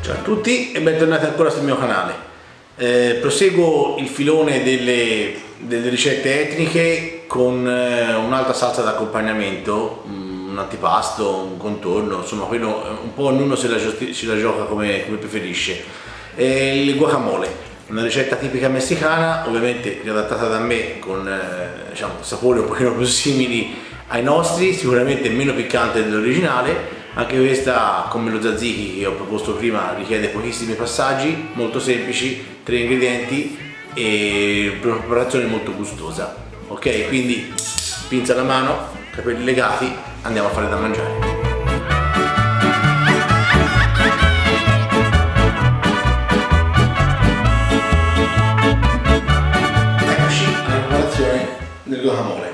Ciao a tutti e bentornati ancora sul mio canale. Proseguo il filone delle ricette etniche con un'altra salsa d'accompagnamento, un antipasto, un contorno, insomma quello un po' ognuno se la gioca come preferisce. Il guacamole, una ricetta tipica messicana, ovviamente riadattata da me con sapori un pochino più simili ai nostri, sicuramente meno piccante dell'originale. Anche questa, come lo tzatziki che ho proposto prima, richiede pochissimi passaggi, molto semplici, 3 ingredienti e una preparazione molto gustosa. Ok, quindi pinza alla mano, capelli legati, andiamo a fare da mangiare. Eccoci alla preparazione del guacamole.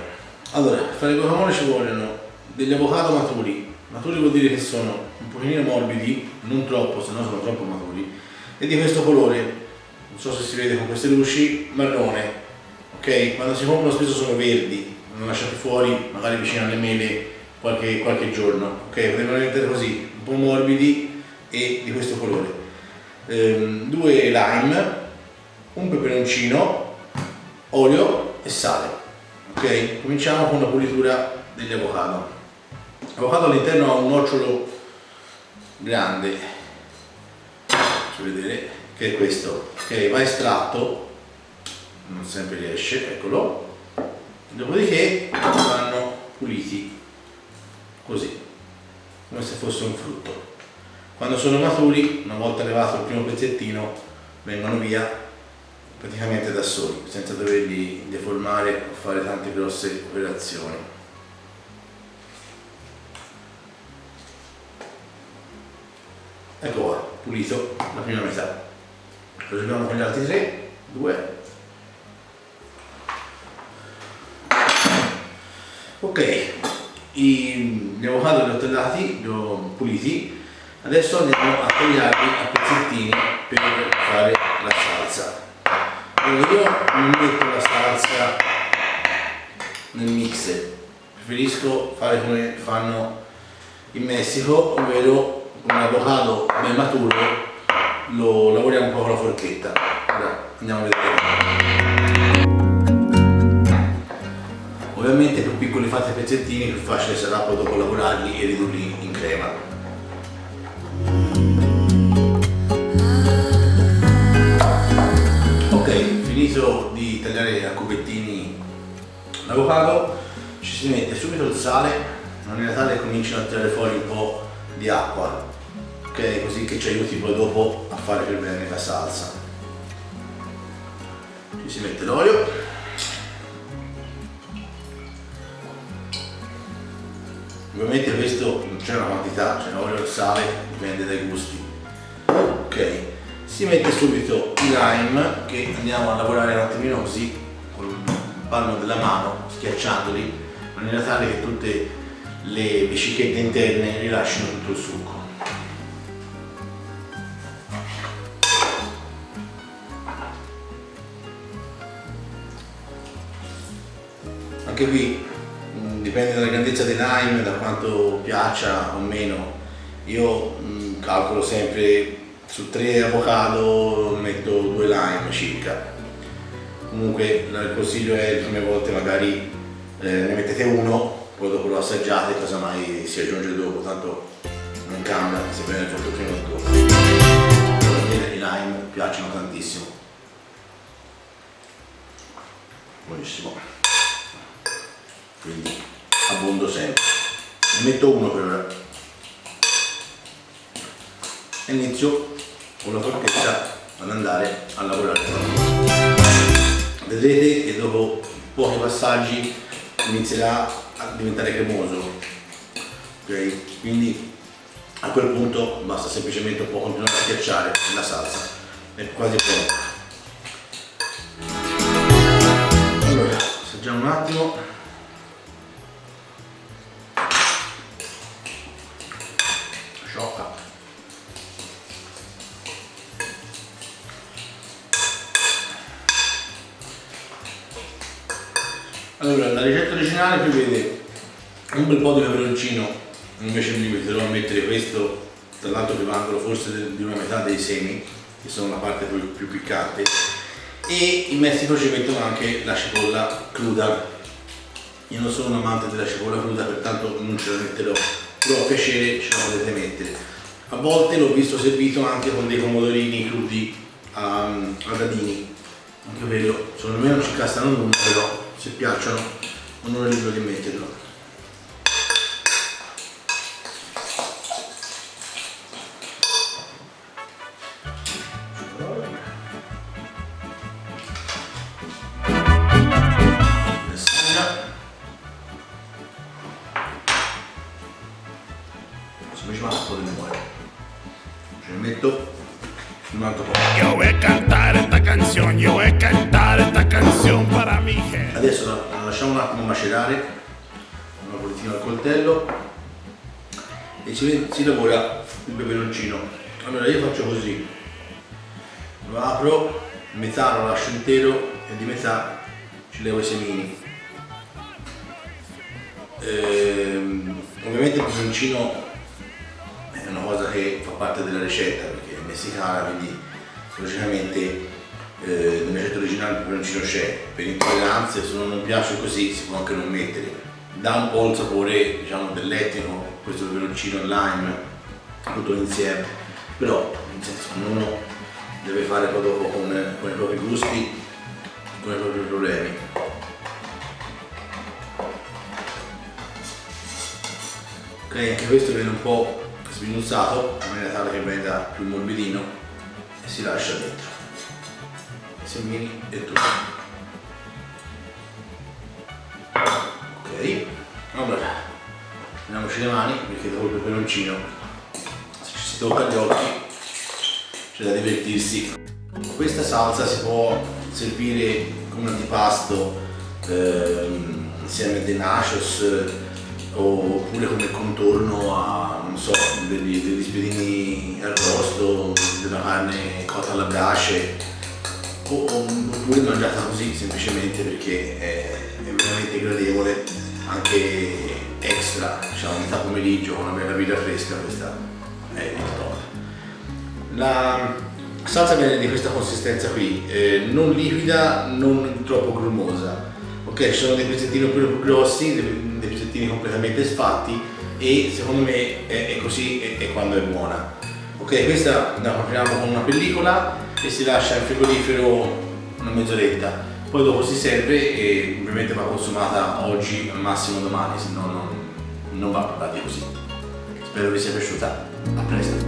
Allora, per fare il guacamole ci vogliono degli avocado maturi vuol dire che sono un pochino morbidi, non troppo, se no sono troppo maturi, e di questo colore, non so se si vede con queste luci, marrone, ok? Quando si comprano spesso sono verdi, non lasciati fuori, magari vicino alle mele qualche giorno, ok? Potevano diventare così, un po' morbidi e di questo colore. 2 lime, un peperoncino, olio e sale, ok? Cominciamo con la pulitura degli avocado. L'avocado all'interno ha un nocciolo grande, faccio vedere, che è questo, che va estratto, non sempre riesce, eccolo, dopodiché vanno puliti, così, come se fosse un frutto. Quando sono maturi, una volta levato il primo pezzettino, vengono via praticamente da soli, senza doverli deformare o fare tante grosse operazioni. Ecco qua, pulito la prima metà. Proseguiamo con gli altri 3, 2. Ok, gli avocado li ho tagliati, li ho puliti. Adesso andiamo a tagliarli a pezzettini per fare la salsa. Allora, io non metto la salsa nel mixer, preferisco fare come fanno in Messico, ovvero un avocado ben maturo lo lavoriamo un po' con la forchetta. Allora, andiamo a vedere. Ovviamente più piccoli fate pezzettini, più facile sarà poi dopo lavorarli e ridurli in crema. Ok, finito di tagliare a cubettini l'avocado, ci si mette subito il sale, in maniera tale che cominciano a tirare fuori un po' di acqua, ok, così che ci aiuti poi dopo a fare per bene la salsa. Ci si mette l'olio, ovviamente questo non c'è una quantità, c'è l'olio e il sale, dipende dai gusti. Ok, si mette subito il lime che andiamo a lavorare un attimino così con il palmo della mano, schiacciandoli in maniera tale che tutte le vescichette interne rilasciano tutto il succo. Anche qui dipende dalla grandezza del lime, da quanto piaccia o meno. Io calcolo sempre su 3 avocado metto 2 lime circa. Comunque il consiglio è le prime volte magari ne mettete uno, poi dopo lo assaggiate, casomai si aggiunge dopo, tanto non cambia se viene fatto prima o dopo. I lime piacciono tantissimo, buonissimo, quindi abbondo sempre. Ne metto uno per ora e inizio con la forchetta ad andare a lavorare. Vedrete che dopo pochi passaggi inizierà a diventare cremoso, ok? Quindi a quel punto basta semplicemente un po' continuare a schiacciare la salsa, è quasi pronta. Allora, assaggiamo un attimo. Sciocca. Allora, la ricetta originale prevede un bel po' di peperoncino, invece mi metterò a mettere questo tra l'altro privandolo forse di una metà dei semi, che sono la parte più piccante. E in Messico ci mettono anche la cipolla cruda. Io non sono un amante della cipolla cruda, pertanto non ce la metterò, però a piacere ce la potete mettere. A volte l'ho visto servito anche con dei pomodorini crudi a dadini, anche quello, secondo me non ci castano nulla, però se piacciono non è libero di metterlo. Ce ne metto un altro po'. Yo voy a cantar esta canción, yo voy a cantar esta canción para mi gente. Adesso la lasciamo un attimo macerare, una politina al coltello e si lavora il peperoncino. Allora io faccio così, lo apro, metà lo lascio intero e di metà ci levo i semini. Ovviamente il peperoncino è una cosa che fa parte della ricetta perché è messicana, quindi logicamente nella ricetta originale il peperoncino c'è. Per intolleranze, se uno non piace così si può anche non mettere. Dà un po' il sapore, diciamo, dell'etnico, questo peperoncino e lime, tutto insieme. Però, nel senso, uno deve fare poi dopo con i propri gusti, con i propri problemi. Ok, anche questo viene un po' sminuzzato in maniera tale che venga più morbidino e si lascia dentro i semini e tutto. Ok, allora prendiamoci le mani perché dopo il peperoncino se ci si tocca gli occhi c'è da divertirsi. Questa salsa si può servire come antipasto insieme a dei nachos oppure come contorno a, non so, degli spiedini arrosto, della carne cotta alla brace oppure mangiata così semplicemente perché è veramente gradevole, anche extra, diciamo a metà pomeriggio con una bella birra fresca. Questa è il top. La salsa viene di questa consistenza qui, non liquida, non troppo grumosa. Ok, ci sono dei pezzettini più grossi, dei pezzettini completamente sfatti e secondo me è così e quando è buona. Ok, questa la apriamo con una pellicola e si lascia in frigorifero una mezz'oretta, poi dopo si serve e ovviamente va consumata oggi, al massimo domani, se no non va preparata così. Spero vi sia piaciuta, a presto!